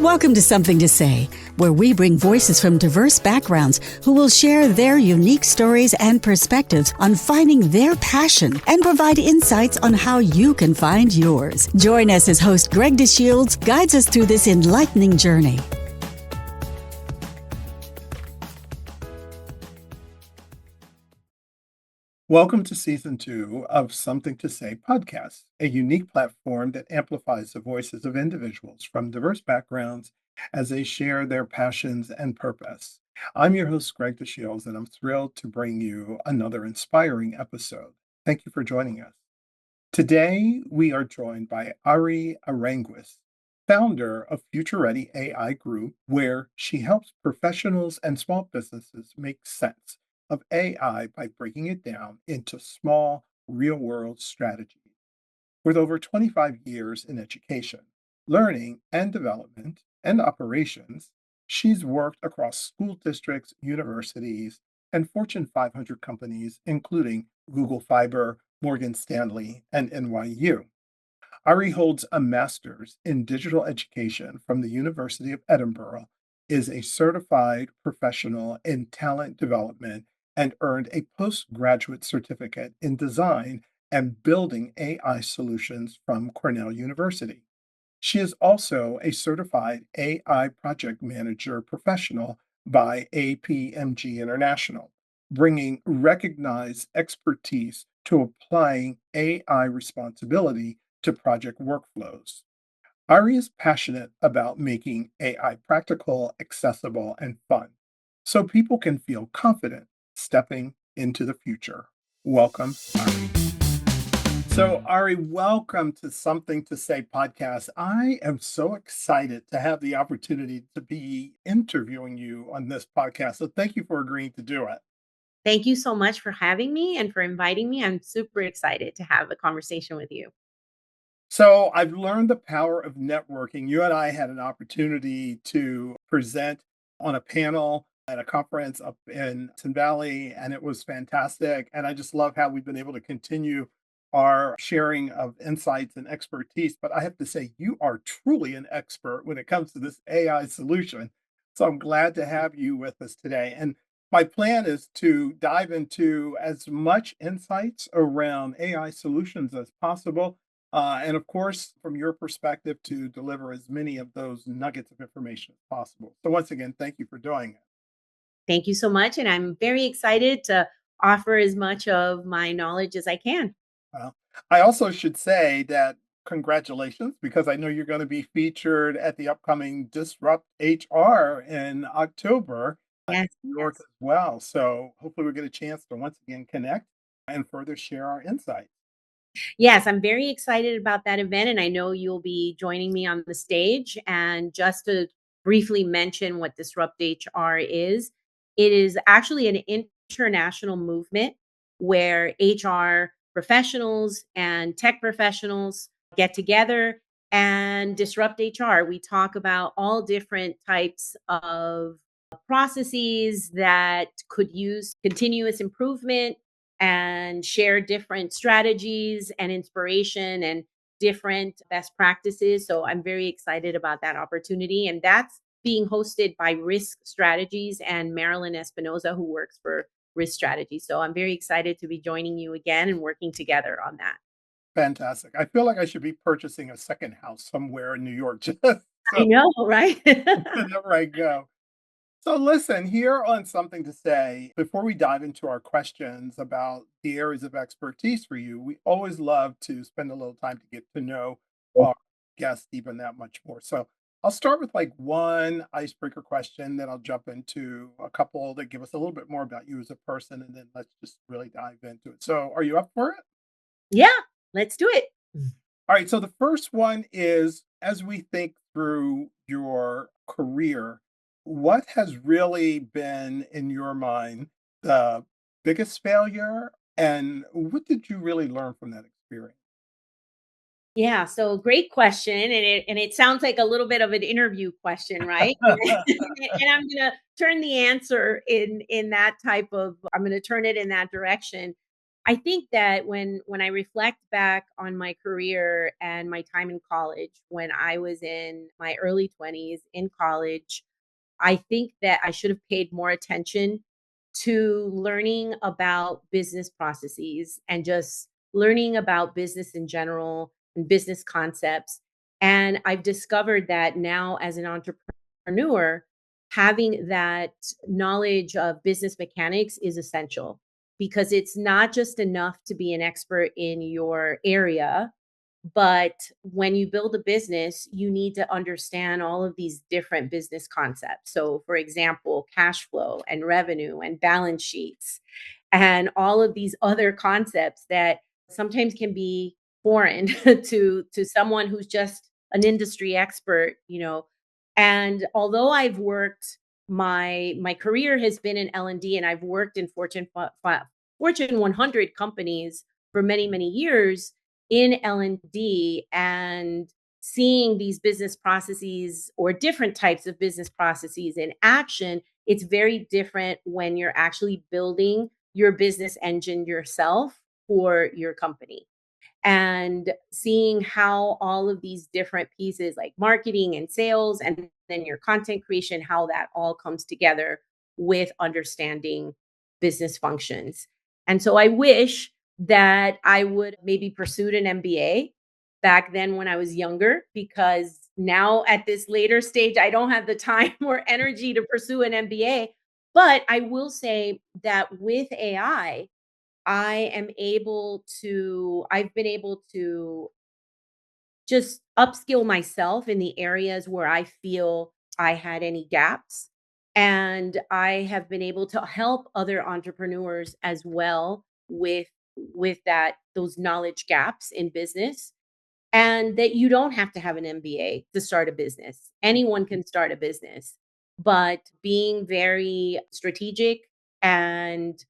Welcome to Something to Say, where we bring voices from diverse backgrounds who will share their unique stories and perspectives on finding their passion and provide insights on how you can find yours. Join us as host Greg DeShields guides us through this enlightening journey. Welcome to Season 2 of Something to Say podcast, a unique platform that amplifies the voices of individuals from diverse backgrounds as they share their passions and purpose. I'm your host, Greg DeShields, and I'm thrilled to bring you another inspiring episode. Thank you for joining us. Today, we are joined by Ary Aranguiz, founder of futurereadyai Group, where she helps professionals and small businesses make sense of AI by breaking it down into small, real-world strategies. With over 25 years in education, learning and development, and operations, she's worked across school districts, universities, and Fortune 500 companies, including Google Fiber, Morgan Stanley, and NYU. Ary holds a master's in digital education from the University of Edinburgh, is a certified professional in talent development, and earned a postgraduate certificate in design and building AI solutions from Cornell University. She is also a certified AI project manager professional by APMG International, bringing recognized expertise to applying AI responsibility to project workflows. Ary is passionate about making AI practical, accessible, and fun so people can feel confident stepping into the future. Welcome, Ary. So, Ary, welcome to Something to Say podcast. I am so excited to have the opportunity to be interviewing you on this podcast. So, thank you for agreeing to do it. Thank you so much for having me and for inviting me. I'm super excited to have a conversation with you. So, I've learned the power of networking. You and I had an opportunity to present on a panel at a conference up in Sin Valley, and it was fantastic. And I just love how we've been able to continue our sharing of insights and expertise. But I have to say, you are truly an expert when it comes to this AI solution. So I'm glad to have you with us today. And my plan is to dive into as much insights around AI solutions as possible. And of course, from your perspective, to deliver as many of those nuggets of information as possible. So once again, thank you for doing it. Thank you so much. And I'm very excited to offer as much of my knowledge as I can. Well, I also should say that congratulations, because I know you're going to be featured at the upcoming Disrupt HR in October in Yes, New York yes. as well. So hopefully we'll get a chance to once again connect and further share our insights. Yes, I'm very excited about that event. And I know you'll be joining me on the stage. And just to briefly mention what Disrupt HR is, it is actually an international movement where HR professionals and tech professionals get together and disrupt HR. We talk about all different types of processes that could use continuous improvement and share different strategies and inspiration and different best practices. So I'm very excited about that opportunity. And that's being hosted by Risk Strategies and Marilyn Espinoza, who works for Risk Strategies. So I'm very excited to be joining you again and working together on that. Fantastic. I feel like I should be purchasing a second house somewhere in New York just I so know, right? whenever I go. So, listen, here on Something to Say, before we dive into our questions about the areas of expertise for you, we always love to spend a little time to get to know our guests even that much more. So, I'll start with like one icebreaker question, then I'll jump into a couple that give us a little bit more about you as a person, and then let's just really dive into it. So, are you up for it? Yeah, let's do it. All right. So, the first one is as we think through your career, what has really been, in your mind, the biggest failure? And what did you really learn from that experience? Yeah, so great question, and it sounds like a little bit of an interview question, right? And I'm gonna turn the answer in that type of I'm gonna turn it in that direction. I think that when I reflect back on my career and my time in college, when I was in my early 20s in college, I think that I should have paid more attention to learning about business processes and just learning about business in general and business concepts. And I've discovered that now as an entrepreneur, having that knowledge of business mechanics is essential because it's not just enough to be an expert in your area, but when you build a business, you need to understand all of these different business concepts. So, for example, cash flow and revenue and balance sheets and all of these other concepts that sometimes can be foreign to someone who's just an industry expert, And although I've worked my career has been in L&D and I've worked in Fortune 100 companies for many, many years, in L&D and seeing these business processes or different types of business processes in action, it's very different when you're actually building your business engine yourself for your company and seeing how all of these different pieces like marketing and sales and then your content creation, how that all comes together with understanding business functions. And so I wish that I would maybe pursued an MBA back then when I was younger, because now at this later stage, I don't have the time or energy to pursue an MBA. But I will say that with AI, I've been able to just upskill myself in the areas where I feel I had any gaps. And I have been able to help other entrepreneurs as well with those knowledge gaps in business, and that you don't have to have an MBA to start a business. Anyone can start a business, but being very strategic and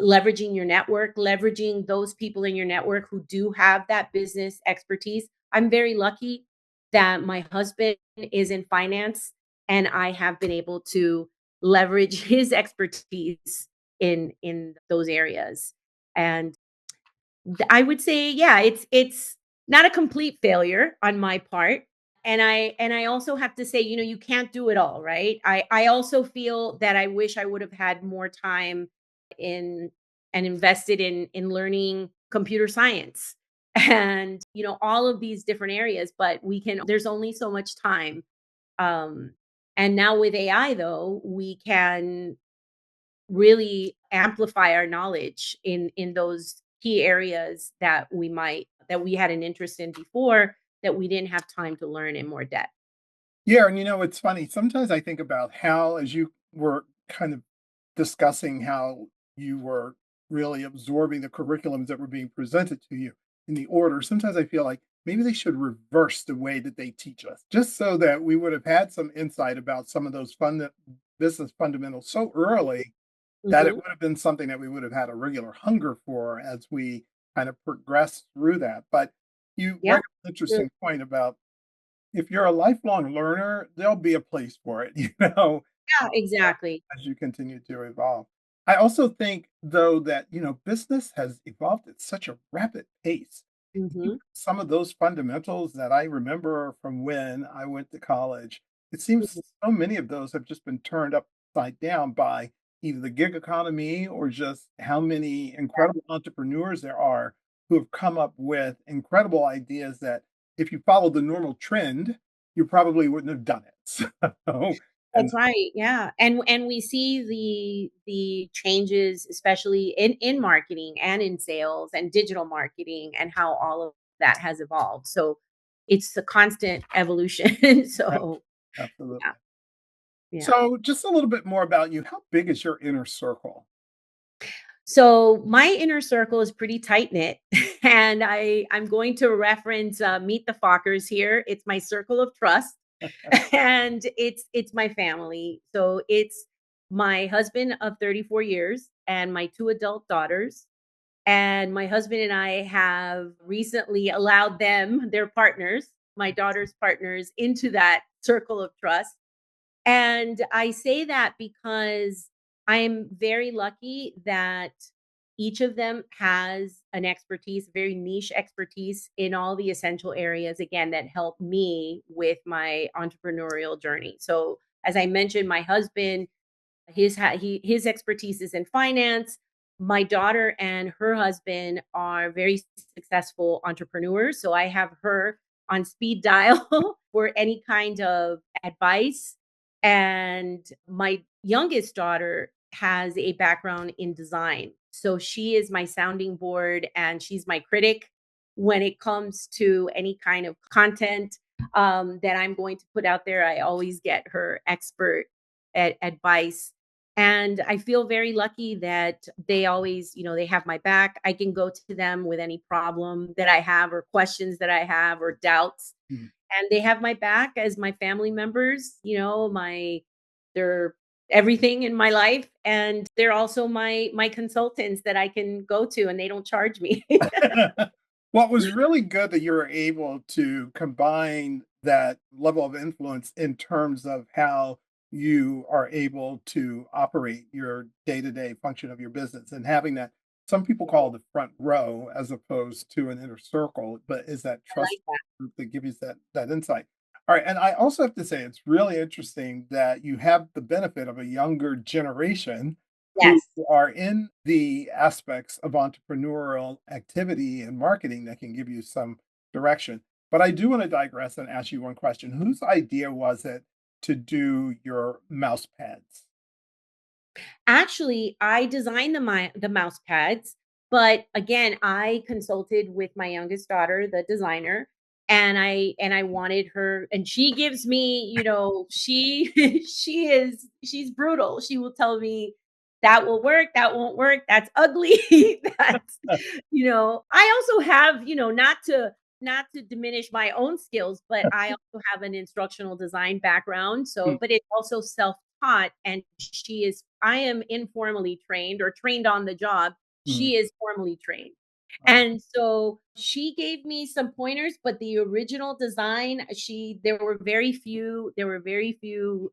leveraging your network, leveraging those people in your network who do have that business expertise. I'm very lucky that my husband is in finance and I have been able to leverage his expertise in those areas. And I would say, yeah, it's not a complete failure on my part. And I also have to say, you can't do it all, right? I also feel that I wish I would have had more time in and invested in learning computer science and all of these different areas, but there's only so much time. Um and now with AI though, we can really amplify our knowledge in those key areas that we had an interest in before that we didn't have time to learn in more depth. Yeah, and it's funny. Sometimes I think about how, as you were kind of discussing how you were really absorbing the curriculums that were being presented to you in the order. Sometimes I feel like maybe they should reverse the way that they teach us, just so that we would have had some insight about some of those business fundamentals so early that it Mhm. would have been something that we would have had a regular hunger for as we kind of progress through that. But you bring Yeah. up an True. interesting point about if you're a lifelong learner, there'll be a place for it, Yeah, exactly. as you continue to evolve. I also think, though, that, business has evolved at such a rapid pace. Even Mhm. some of those fundamentals that I remember from when I went to college, it seems Mhm. so many of those have just been turned upside down by either the gig economy or just how many incredible entrepreneurs there are who have come up with incredible ideas that if you follow the normal trend, you probably wouldn't have done it. So, and That's right. Yeah. And we see the changes, especially in marketing and in sales and digital marketing and how all of that has evolved. So it's a constant evolution. right, So yeah. absolutely. Yeah. So, just a little bit more about you. How big is your inner circle? So my inner circle is pretty tight knit, and I'm going to reference Meet the Fockers here. It's my circle of trust, and it's my family. So it's my husband of 34 years and my two adult daughters. And my husband and I have recently allowed their partners, my daughter's partners, into that circle of trust. And I say that because I'm very lucky that each of them has an expertise, very niche expertise in all the essential areas, again, that help me with my entrepreneurial journey. So, as I mentioned, my husband, his expertise is in finance. My daughter and her husband are very successful entrepreneurs, so I have her on speed dial for any kind of advice. And my youngest daughter has a background in design, so she is my sounding board and she's my critic when it comes to any kind of content that I'm going to put out there. I always get her expert advice, and I feel very lucky that they always, they have my back. I can go to them with any problem that I have or questions that I have or doubts. Mm. And they have my back as my family members, they're everything in my life. And they're also my consultants that I can go to and they don't charge me. Well, it was really good that you were able to combine that level of influence in terms of how you are able to operate your day-to-day function of your business and having that some people call the front row as opposed to an inner circle, but is that I trust like that. group that gives you that insight. All right, and I also have to say it's really interesting that you have the benefit of a younger generation who Yes. are in the aspects of entrepreneurial activity and marketing that can give you some direction. But I do want to digress and ask you one question. Whose idea was it to do your mouse pads? Actually, I designed the mouse pads, but again, I consulted with my youngest daughter, the designer, and I wanted her, and she gives me, she she's brutal. She will tell me that will work, that won't work, that's ugly. That's, I also have, not to diminish my own skills, but I also have an instructional design background. So, Mm, but it's also self-taught, and I am informally trained or trained on the job. mm, She is formally trained. wow, And so she gave me some pointers, but the original design, there were very few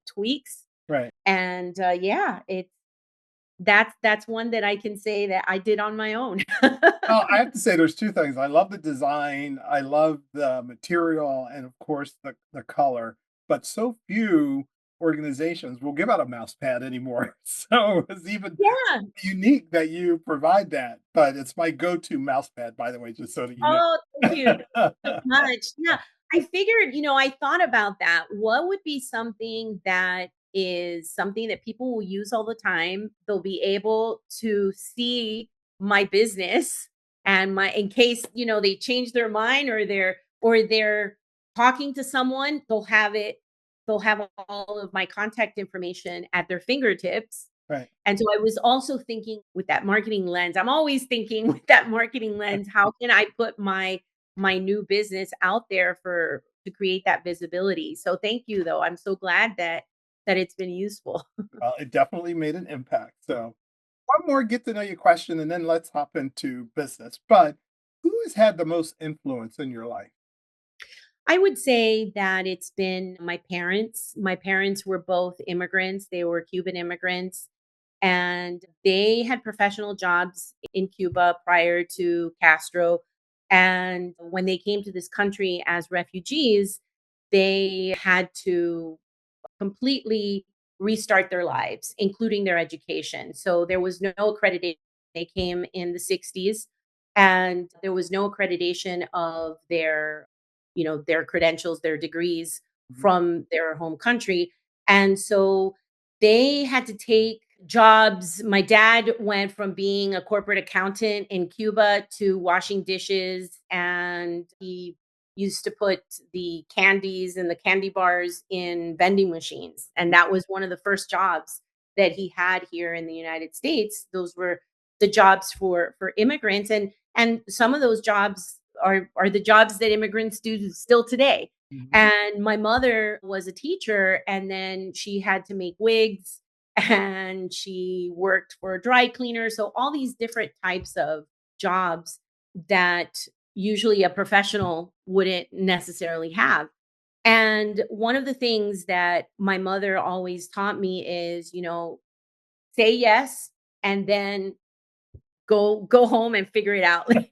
tweaks. right. And yeah, that's one that I can say that I did on my own. Well, I have to say there's 2 things. I love the design, I love the material, and of course, the color, but so few organizations will give out a mouse pad anymore. So it's even Yeah. unique that you provide that, but it's my go-to mouse pad, by the way, just so that you Oh, thank you. Thank know. you so much. Yeah, I figured, I thought about that. What would be something that is something that people will use all the time? They'll be able to see my business and my in case, they change their mind or they're talking to someone, they'll have all of my contact information at their fingertips. Right. And so I was also thinking with that marketing lens. I'm always thinking with that marketing lens, how can I put my new business out there for to create that visibility? So thank you though. I'm so glad that it's been useful. Well, it definitely made an impact. So, one more get to know you question, and then let's hop into business. But who has had the most influence in your life? I would say that it's been my parents. My parents were both immigrants. They were Cuban immigrants and they had professional jobs in Cuba prior to Castro. And when they came to this country as refugees, they had to completely restart their lives, including their education. So there was no accreditation. They came in the 60s and there was no accreditation of their credentials, their degrees Mhm. from their home country. And so they had to take jobs. My dad went from being a corporate accountant in Cuba to washing dishes, and he used to put the candies and the candy bars in vending machines. And that was one of the first jobs that he had here in the United States. Those were the jobs for immigrants. And some of those jobs are the jobs that immigrants do still today. Mhm. And my mother was a teacher and then she had to make wigs and she worked for a dry cleaner. So all these different types of jobs that usually a professional wouldn't necessarily have. And one of the things that my mother always taught me is, say yes and then go home and figure it out later.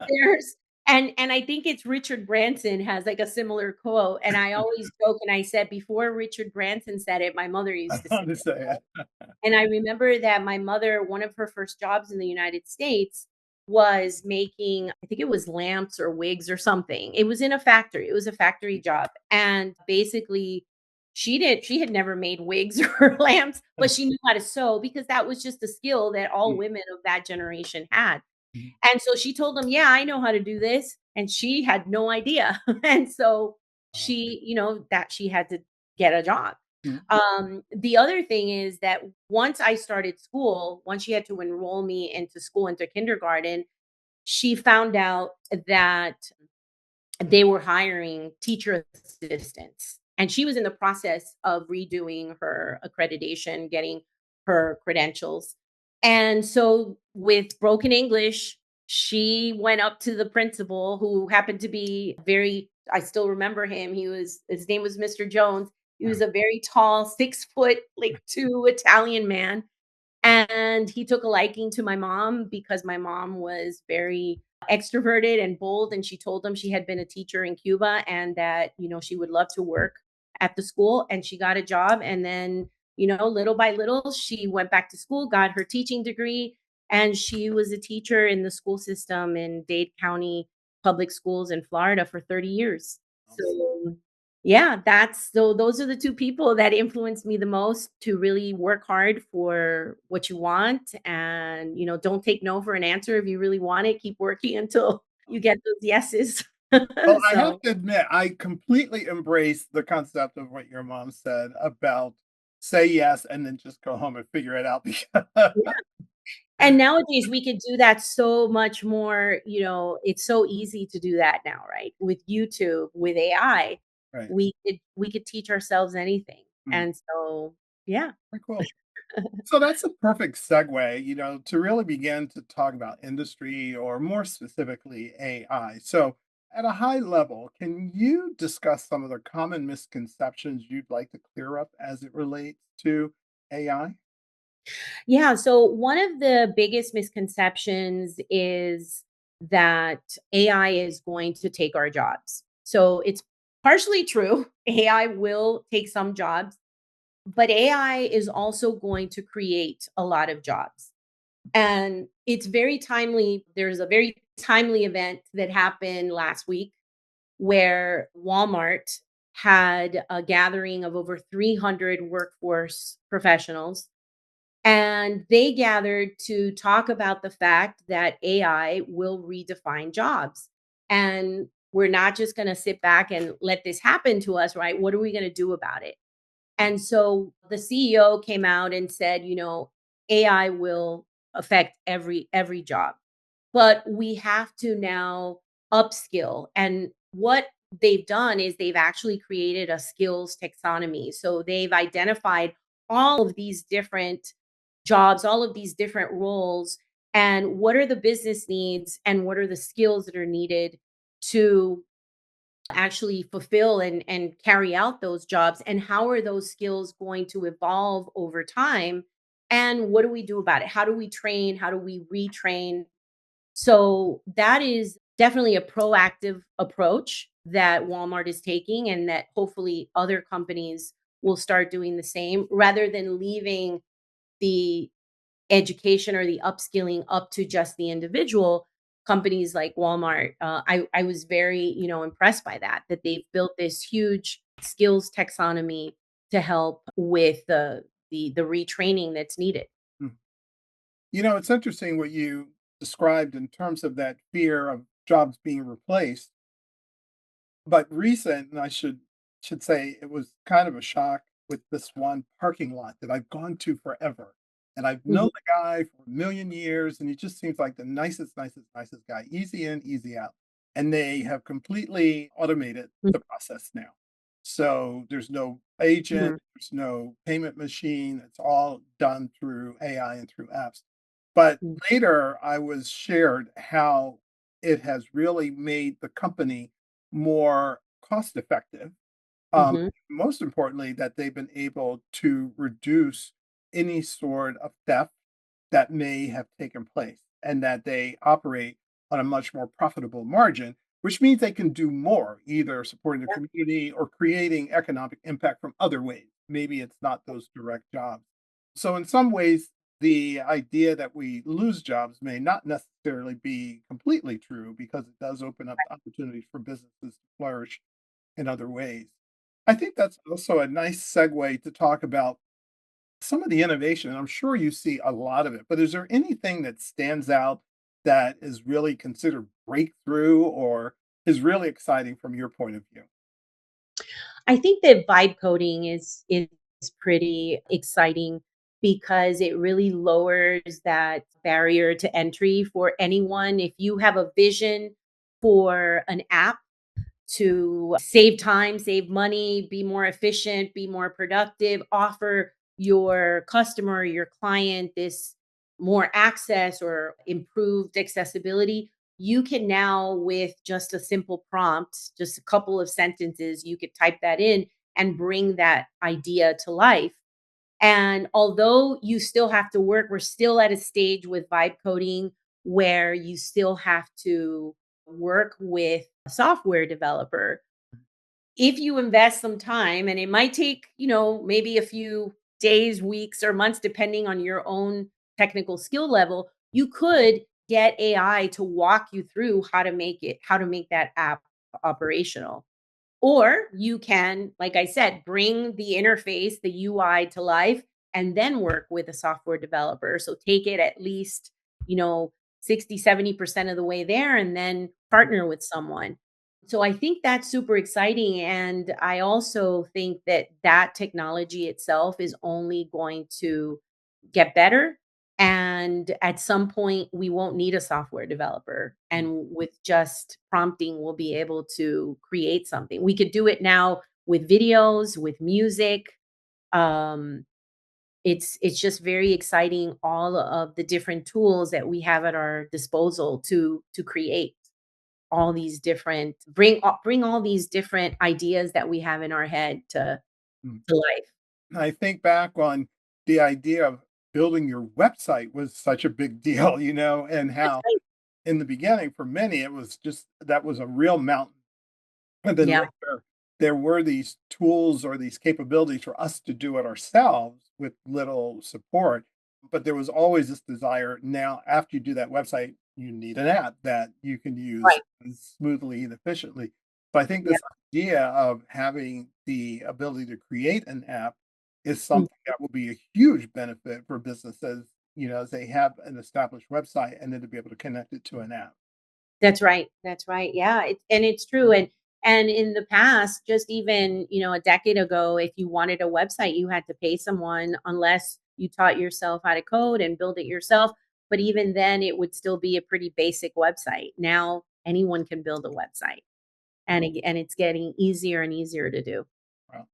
There's and I think it's Richard Branson has, like, a similar quote, and I always joke and I said, "Before Richard Branson said it, my mother I used to say want to it." say it. And I remember that my mother, one of her first jobs in the United States was making, I think it was lamps or wigs or something. It was in a factory. It was a factory job. And basically she had never made wigs or lamps, but she knew how to sew because that was just a skill that all women of that generation had. And so she told them, "Yeah, I know how to do this." And she had no idea. And so Wow. she, that she had to get a job. Mhm. The other thing is that once I started school, once she had to enroll me into school, into kindergarten, she found out that they were hiring teacher assistants. And she was in the process of redoing her accreditation, getting her credentials. And so, with broken English, she went up to the principal, who happened to be very, I still remember him. His name was Mr. Jones. He was a very tall, 6 foot, like two Italian man. And he took a liking to my mom because my mom was very extroverted and bold. And she told him she had been a teacher in Cuba and that, she would love to work at the school. And she got a job. And then, little by little, she went back to school, got her teaching degree. And she was a teacher in the school system in Dade County Public Schools in Florida for 30 years. So yeah, those are the 2 people that influenced me the most to really work hard for what you want and, don't take no for an answer. If you really want it, keep working until you get those yeses. Well, I have So, to admit, I completely embrace the concept of what your mom said about say yes and then just go home and figure it out because yeah. And nowadays we could do that so much more, it's so easy to do that now, right? With YouTube, with AI, right. we could teach ourselves anything. Mm, And so, yeah. very cool. So that's a perfect segue, to really begin to talk about industry or more specifically AI. So, at a high level, can you discuss some of the common misconceptions you'd like to clear up as it relates to AI? Yeah, so one of the biggest misconceptions is that AI is going to take our jobs. So it's partially true. AI will take some jobs, but AI is also going to create a lot of jobs. And it's very timely. There's a very timely event that happened last week where Walmart had a gathering of over 300 workforce professionals, and they gathered to talk about the fact that AI will redefine jobs. And we're not just going to sit back and let this happen to us, right? What are we going to do about it? And so the CEO came out and said, AI will affect every job. But we have to now upskill. And what they've done is they've actually created a skills taxonomy. So they've identified all of these different jobs, all of these different roles, and what are the business needs and what are the skills that are needed to actually fulfill and carry out those jobs, and how are those skills going to evolve over time, and what do we do about it? How do we train? How do we retrain? So that is definitely a proactive approach that Walmart is taking, and that hopefully other companies will start doing the same rather than leaving the education or the upskilling up to just the individual. Companies like Walmart, I was very, impressed by that they've built this huge skills taxonomy to help with the retraining that's needed. Mm. It's interesting what you described in terms of that fear of jobs being replaced. But recent, and I should say it was kind of a shock with this one parking lot that I've gone to forever. And I've known Mhm, the guy for a million years, and he just seems like the nicest, nicest, nicest guy. Easy in, easy out. And they have completely automated mhm, the process now. So there's no agent, mhm, there's no payment machine. It's all done through AI and through apps. But mhm, later I was shared how it has really made the company more cost effective. mhm, Most importantly, that they've been able to reduce any sort of theft that may have taken place and that they operate on a much more profitable margin, which means they can do more, either supporting the community or creating economic impact from other ways. Maybe it's not those direct jobs. So, in some ways, the idea that we lose jobs may not necessarily be completely true because it does open up opportunities for businesses to flourish in other ways. I think that's also a nice segue to talk about some of the innovation. I'm sure you see a lot of it, but is there anything that stands out that is really considered breakthrough or is really exciting from your point of view? I think that vibe coding is pretty exciting because it really lowers that barrier to entry for anyone. If you have a vision for an app to save time, save money, be more efficient, be more productive, offer your customer, your client this more access or improved accessibility. You can now, with just a simple prompt, just a couple of sentences, you could type that in and bring that idea to life. And although you still have to work, we're still at a stage with vibe coding where you still have to work with a software developer. If you invest some time, and it might take, maybe a few days, weeks, or months, depending on your own technical skill level, you could get AI to walk you through how to make that app operational. Or you can, like I said, bring the interface, the UI to life and then work with a software developer. So take it at least, you know, 60, 70% of the way there and then partner with someone. So I think that's super exciting. And I also think that that technology itself is only going to get better. And at some point, we won't need a software developer. And with just prompting, we'll be able to create something. We could do it now with videos, with music. Um, it's just very exciting, all of the different tools that we have at our disposal to create all these different bring all these different ideas that we have in our head Mm. to life. I think back on the idea of building your website was such a big deal, and That's how right. in the beginning for many it was just that was a real mountain. And then Yeah. later, there were these tools or these capabilities for us to do it ourselves with little support. But there was always this desire now, after you do that website, you need an app that you can use Right. smoothly and efficiently. So I think Yeah. this idea of having the ability to create an app is Mm. something that will be a huge benefit for businesses, as they have an established website and then to be able to connect it to an app. That's right. That's right. Yeah, and it's true. And in the past, just even a decade ago, if you wanted a website, you had to pay someone unless you taught yourself how to code and build it yourself. But even then, it would still be a pretty basic website. Now anyone can build a website, and it's getting easier and easier to do. Wow.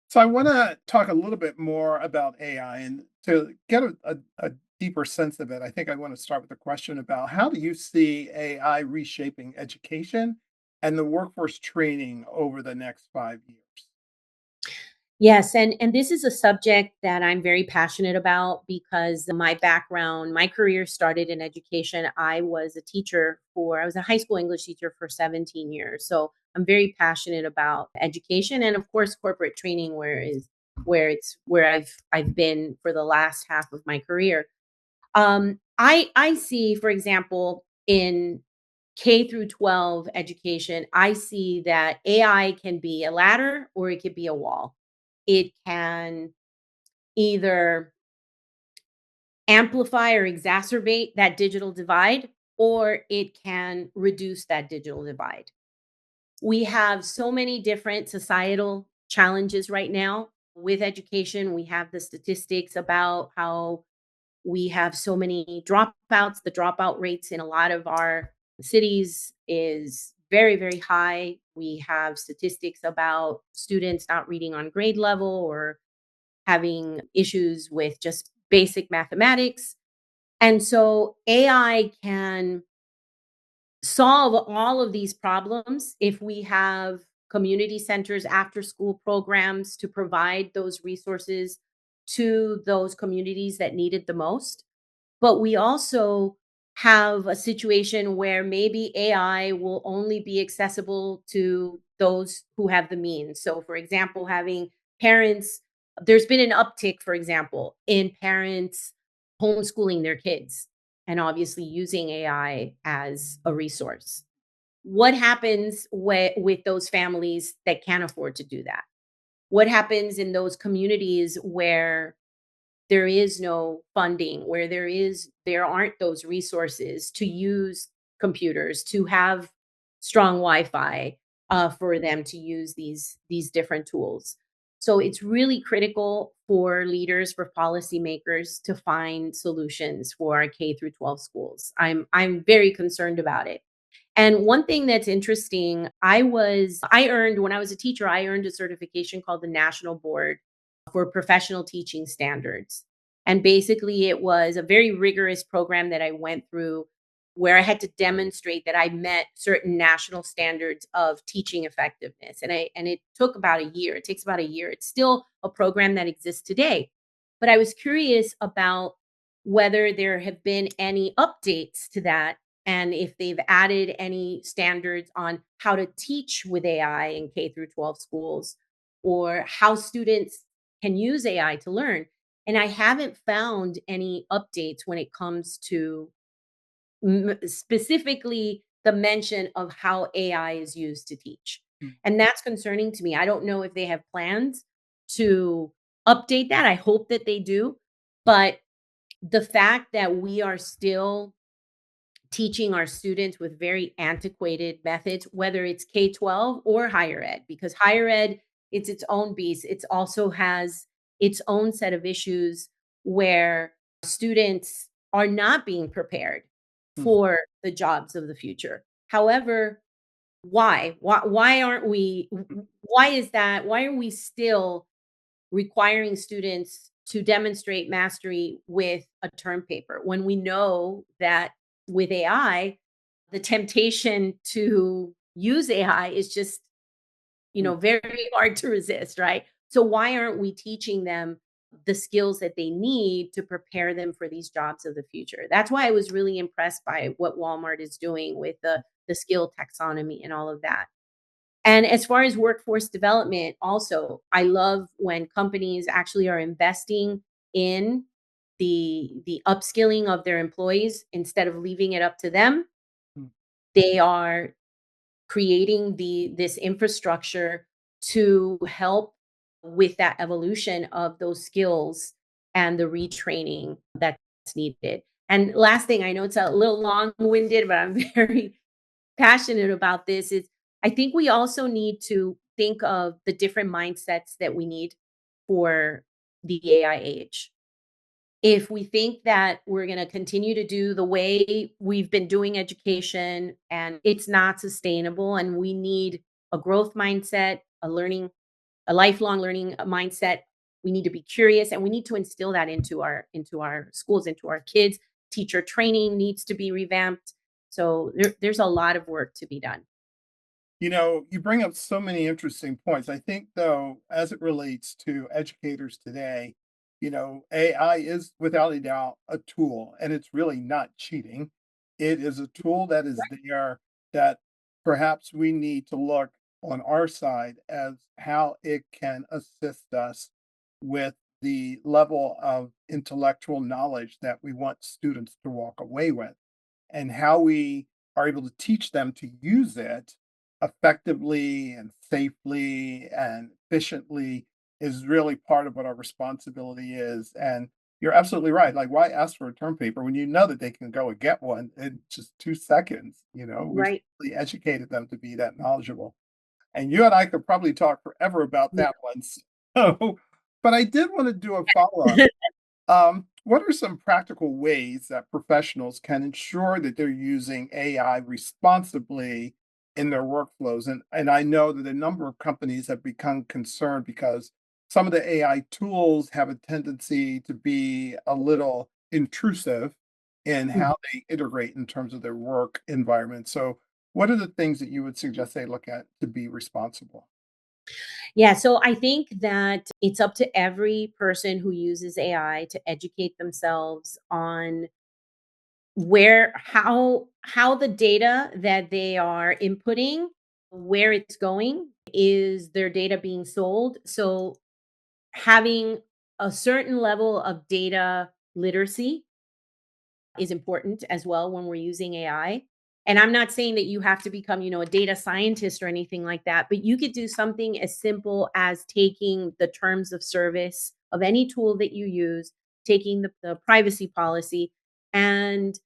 So I want to talk a little bit more about AI, and to get a deeper sense of it, I think I want to start with a question about how do you see AI reshaping education and the workforce training over the next 5 years? Yes, and this is a subject that I'm very passionate about because my background, my career started in education. I was a high school English teacher for 17 years. So I'm very passionate about education and of course corporate training where I've been for the last half of my career. I see, for example, in K through 12 education, I see that AI can be a ladder or it could be a wall. It can either amplify or exacerbate that digital divide, or it can reduce that digital divide. We have so many different societal challenges right now with education. We have the statistics about how we have so many dropouts. The dropout rates in a lot of our cities is very, very high. We have statistics about students not reading on grade level or having issues with just basic mathematics. And so AI can solve all of these problems if we have community centers, after school programs to provide those resources to those communities that need it the most. But we also have a situation where maybe AI will only be accessible to those who have the means. So, for example, having parents, there's been an uptick, for example, in parents homeschooling their kids and obviously using AI as a resource. What happens with those families that can't afford to do that? What happens in those communities where there is no funding, where there aren't those resources to use computers, to have strong Wi-Fi, for them to use these different tools? So it's really critical for leaders, for policymakers to find solutions for our K through 12 schools. I'm very concerned about it. And one thing that's interesting, I earned when I was a teacher, I earned a certification called the National Board for Professional Teaching Standards. And basically it was a very rigorous program that I went through where I had to demonstrate that I met certain national standards of teaching effectiveness. And it took about a year. It takes about a year. It's still a program that exists today. But I was curious about whether there have been any updates to that and if they've added any standards on how to teach with AI in K through 12 schools or how students can use AI to learn. And I haven't found any updates when it comes to specifically the mention of how AI is used to teach. Mm. And that's concerning to me. I don't know if they have plans to update that. I hope that they do. But the fact that we are still teaching our students with very antiquated methods, whether it's K-12 or higher ed, because higher ed, it's its own beast. It also has its own set of issues where students are not being prepared Mhm. for the jobs of the future. However, why aren't we why is that? Why are we still requiring students to demonstrate mastery with a term paper when we know that with AI, the temptation to use AI is just, Mm. very hard to resist, right? So why aren't we teaching them the skills that they need to prepare them for these jobs of the future? That's why I was really impressed by what Walmart is doing with the skill taxonomy and all of that. And as far as workforce development, also, I love when companies actually are investing in the upskilling of their employees instead of leaving it up to them. Mm. They are creating this infrastructure to help with that evolution of those skills and the retraining that's needed. And last thing, I know it's a little long-winded, but I'm very passionate about this is I think we also need to think of the different mindsets that we need for the AI age. If we think that we're going to continue to do the way we've been doing education and it's not sustainable and we need a growth mindset, a lifelong learning mindset, we need to be curious and we need to instill that into our schools, into our kids. Teacher training needs to be revamped. So there's a lot of work to be done. You bring up so many interesting points. I think, though, as it relates to educators today, AI is without a doubt a tool, and it's really not cheating. It is a tool that is there that perhaps we need to look on our side as how it can assist us with the level of intellectual knowledge that we want students to walk away with, and how we are able to teach them to use it effectively and safely and efficiently is really part of what our responsibility is. And you're absolutely right. Like, why ask for a term paper when you know that they can go and get one in just 2 seconds? We've Right. really educated them to be that knowledgeable. And you and I could probably talk forever about Yeah. that one. So, but I did want to do a follow up. What are some practical ways that professionals can ensure that they're using AI responsibly in their workflows? And I know that a number of companies have become concerned because some of the AI tools have a tendency to be a little intrusive in Mhm. how they integrate in terms of their work environment. So, what are the things that you would suggest they look at to be responsible? Yeah, so I think that it's up to every person who uses AI to educate themselves on how the data that they are inputting, where it's going, is their data being sold? So having a certain level of data literacy is important as well when we're using AI. And I'm not saying that you have to become, a data scientist or anything like that, but you could do something as simple as taking the terms of service of any tool that you use, taking the privacy policy and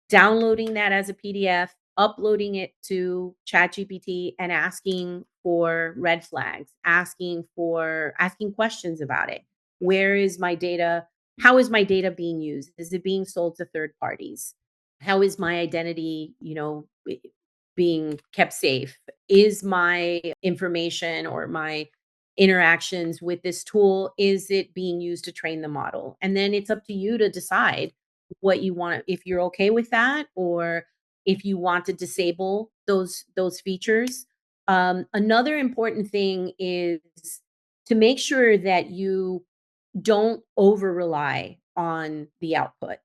downloading that as a PDF, uploading it to ChatGPT and asking for red flags, asking questions about it. Where is my data? How is my data being used? Is it being sold to third parties? How is my identity, being kept safe? Is my information or my interactions with this tool, is it being used to train the model? And then it's up to you to decide what you want, if you're okay with that, or if you want to disable those features. Another important thing is to make sure that you don't over rely on the output,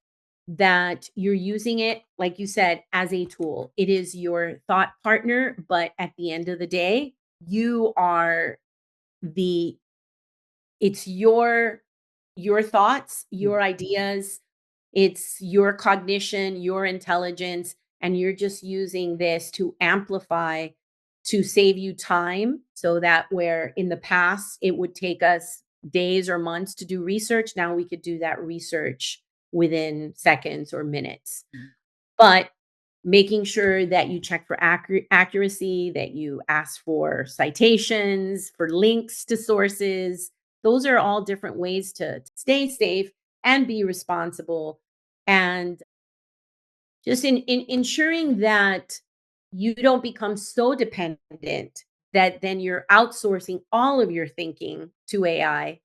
that you're using it, like you said, as a tool. It is your thought partner, but at the end of the day, you are the it's your thoughts, your ideas, it's your cognition, your intelligence, and you're just using this to amplify, to save you time, so that where in the past it would take us days or months to do research, now we could do that research within seconds or minutes. Mhm. But making sure that you check for accuracy, that you ask for citations, for links to sources. Those are all different ways to stay safe and be responsible. And just in ensuring that you don't become so dependent that then you're outsourcing all of your thinking to AI,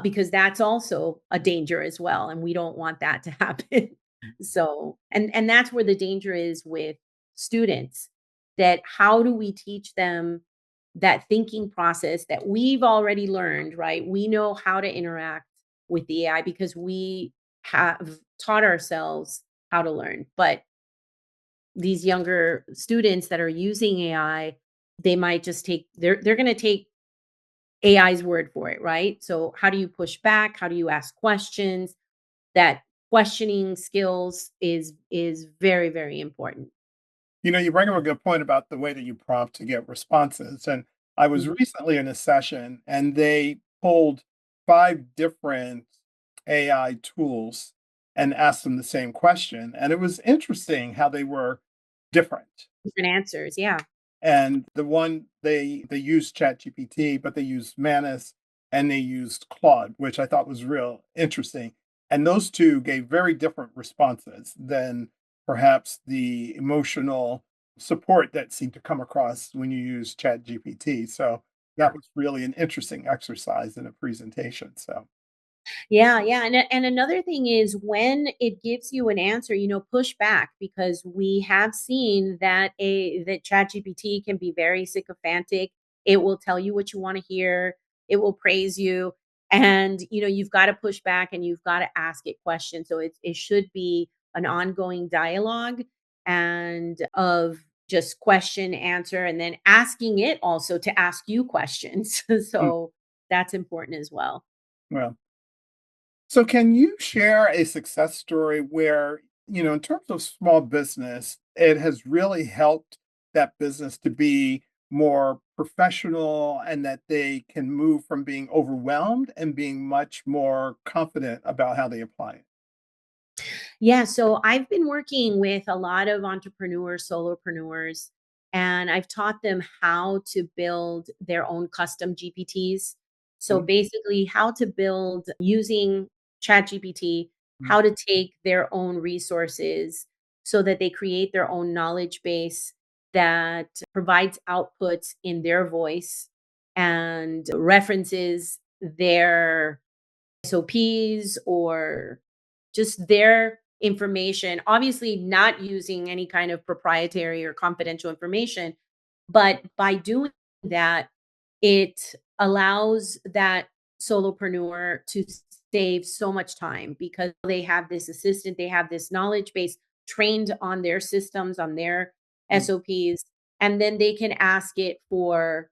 because that's also a danger as well, and we don't want that to happen. So, and that's where the danger is with students, that how do we teach them that thinking process that we've already learned, right? We know how to interact with the AI because we have taught ourselves how to learn. But these younger students that are using AI, they might just they're going to take AI's word for it, right? So how do you push back? How do you ask questions? That questioning skills is very, very important. You bring up a good point about the way that you prompt to get responses. And I was Mhm. recently in a session and they pulled 5 different AI tools and asked them the same question. And it was interesting how they were different. Different answers, yeah. And the one they used ChatGPT, but they used Manus and they used Claude, which I thought was real interesting. And those two gave very different responses than perhaps the emotional support that seemed to come across when you use ChatGPT. So that was really an interesting exercise in a presentation. So Yeah, yeah, and another thing is when it gives you an answer, push back, because we have seen that ChatGPT can be very sycophantic. It will tell you what you want to hear. It will praise you, and you've got to push back and you've got to ask it questions. So it should be an ongoing dialogue and of just question answer, and then asking it also to ask you questions. mm, So that's important as well. well. So can you share a success story where, in terms of small business, it has really helped that business to be more professional and that they can move from being overwhelmed and being much more confident about how they apply it? Yeah, so I've been working with a lot of entrepreneurs, solopreneurs, and I've taught them how to build their own custom GPTs. So Mm, basically, how to build using ChatGPT, mm, how to take their own resources so that they create their own knowledge base that provides outputs in their voice and references their SOPs or just their information, obviously not using any kind of proprietary or confidential information. But by doing that, it allows that solopreneur to save so much time because they have this assistant, they have this knowledge base trained on their systems, on their Mm, SOPs, and then they can ask it for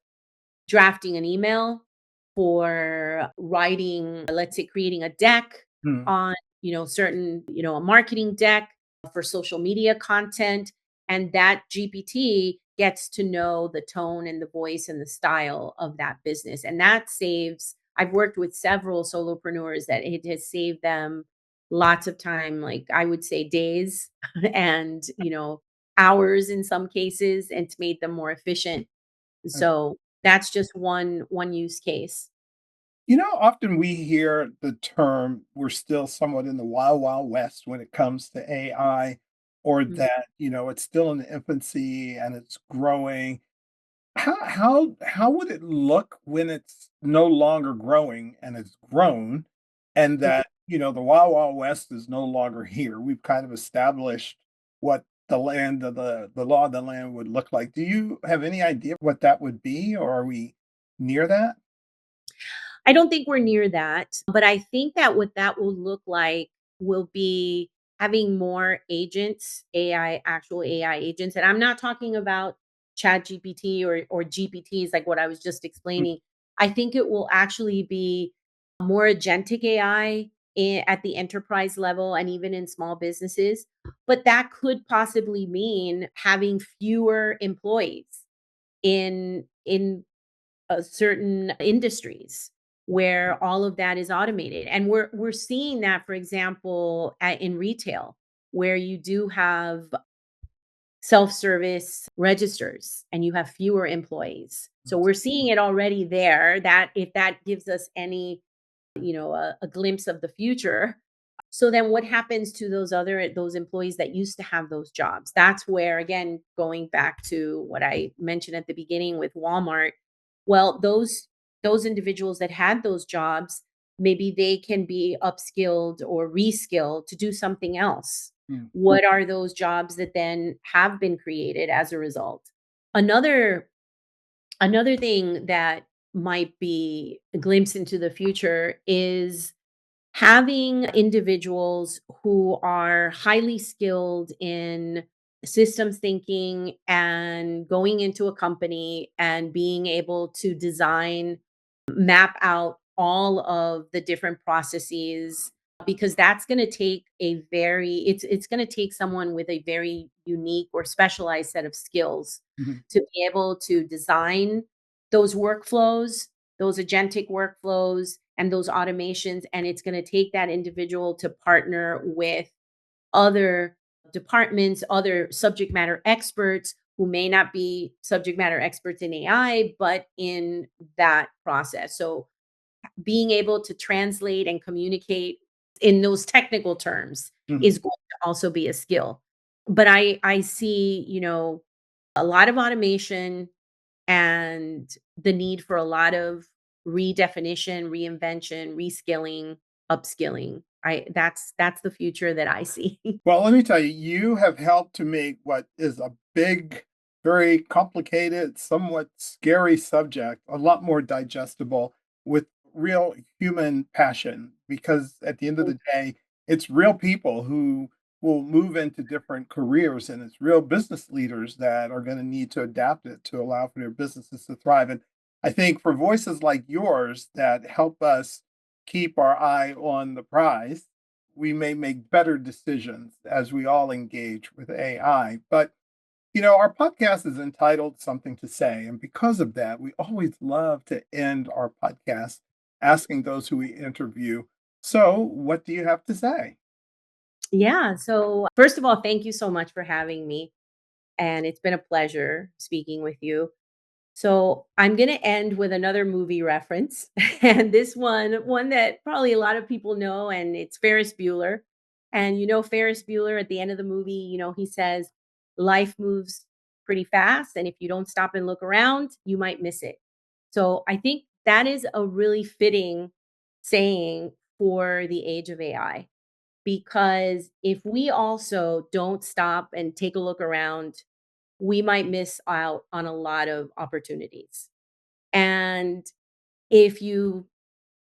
drafting an email, for writing, let's say creating a deck mm, on, certain, a marketing deck for social media content. And that GPT gets to know the tone and the voice and the style of that business. And that saves, I've worked with several solopreneurs that it has saved them lots of time, like I would say days and, hours in some cases, and it's made them more efficient. that's So that's just one use case. Often we hear the term we're still somewhat in the wild, wild west when it comes to AI, or Mm. that, it's still in the infancy and it's growing. How would it look when it's no longer growing and it's grown, and Mhm. that, the wild, wild west is no longer here? We've kind of established what the land of the law of the land would look like. Do you have any idea what that would be, or are we near that? I don't think we're near that, but I think that what that will look like will be having more agents, AI, actual AI agents. And I'm not talking about Chat GPT or GPTs like what I was just Mm, explaining. I think it will actually be more agentic AI at the enterprise level and even in small businesses. But that could possibly mean having fewer employees in certain industries where all of that is automated. And we're seeing that, for example, in retail, where you do have self-service registers and you have fewer employees. So we're seeing it already there. That if that gives us any, a glimpse of the future. So then what happens to those employees that used to have those jobs? That's where, again, going back to what I mentioned at the beginning with Walmart, well, those individuals that had those jobs, maybe they can be upskilled or reskilled to do something else. mm, What are those jobs that then have been created as a result? Another Another thing that might be a glimpse into the future is having individuals who are highly skilled in systems thinking and going into a company and being able to design, map out all of the different processes, because that's going to take it's going to take someone with a very unique or specialized set of skills mhm, to be able to design those workflows, those agentic workflows and those automations. And it's going to take that individual to partner with other departments, other subject matter experts who may not be subject matter experts in AI, but in that process. So being able to translate and communicate in those technical terms mhm. is going to also be a skill. But I see, a lot of automation and the need for a lot of redefinition, reinvention, reskilling, upskilling. That's the future that I see. Well, let me tell you, you have helped to make what is a big, very complicated, somewhat scary subject a lot more digestible with real human passion. Because at the end of the day, it's real people who will move into different careers, and it's real business leaders that are going to need to adapt it to allow for their businesses to thrive. And I think for voices like yours that help us keep our eye on the prize, we may make better decisions as we all engage with AI. But, our podcast is entitled Something to Say. And because of that, we always love to end our podcast asking those who we interview, so what do you have to say? Yeah. So, first of all, thank you so much for having me. And it's been a pleasure speaking with you. So I'm going to end with another movie reference, and this one that probably a lot of people know, and it's Ferris Bueller. And Ferris Bueller at the end of the movie, he says, "Life moves pretty fast, and if you don't stop and look around, you might miss it." So I think that is a really fitting saying for the age of AI, because if we also don't stop and take a look around, we might miss out on a lot of opportunities. And if you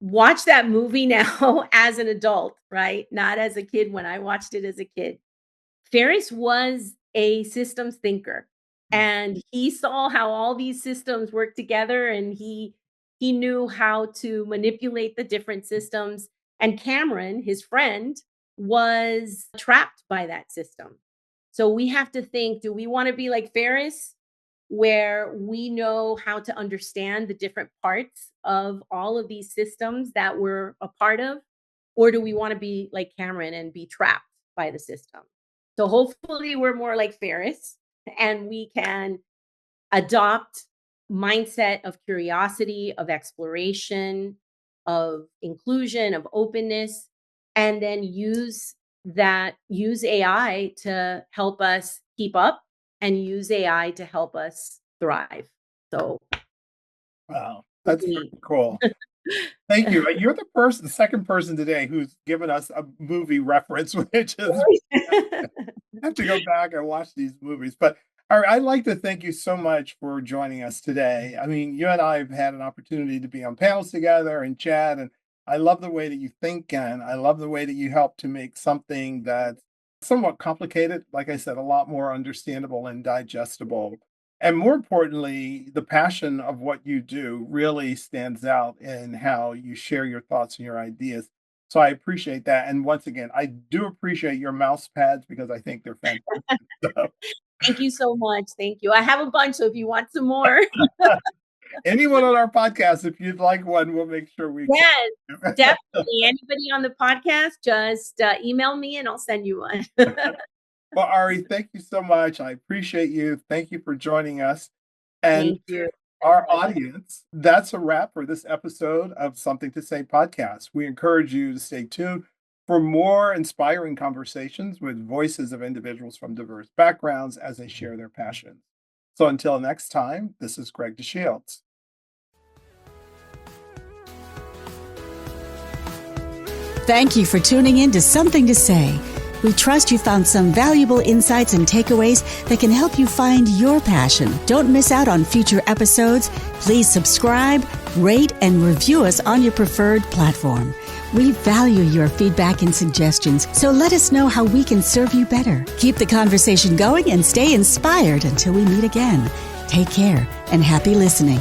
watch that movie now as an adult, right? Not as a kid when I watched it as a kid, Ferris was a systems thinker, and he saw how all these systems work together, and he knew how to manipulate the different systems. And Cameron, his friend, was trapped by that system. So we have to think, do we want to be like Ferris, where we know how to understand the different parts of all of these systems that we're a part of? Or do we want to be like Cameron and be trapped by the system? So hopefully we're more like Ferris and we can adopt mindset of curiosity, of exploration, of inclusion, of openness, and then use AI to help us keep up and use AI to help us thrive. So Wow, that's pretty cool. Thank you. You're the second person today who's given us a movie reference, which is I have to go back and watch these movies. But all right, I'd like to thank you so much for joining us today. I mean, you and I have had an opportunity to be on panels together and chat, and I love the way that you think, and I love the way that you help to make something that's somewhat complicated, like I said, a lot more understandable and digestible. And more importantly, the passion of what you do really stands out in how you share your thoughts and your ideas. So I appreciate that. And once again, I do appreciate your mouse pads because I think they're fantastic. So, thank you so much. Thank you. I have a bunch, so if you want some more. anyone on our podcast, if you'd like one, we'll make sure we Yes, definitely. Anybody on the podcast, just email me and I'll send you one. Well, Ari, thank you so much. I appreciate you. Thank you for joining us. And Thank you. our audience, that's a wrap for this episode of Something to Say podcast. We encourage you to stay tuned for more inspiring conversations with voices of individuals from diverse backgrounds as they share their passions. So until next time, this is Greg DeShields. Thank you for tuning in to Something to Say. We trust you found some valuable insights and takeaways that can help you find your passion. Don't miss out on future episodes. Please subscribe, rate, and review us on your preferred platform. We value your feedback and suggestions, so let us know how we can serve you better. Keep the conversation going and stay inspired until we meet again. Take care and happy listening.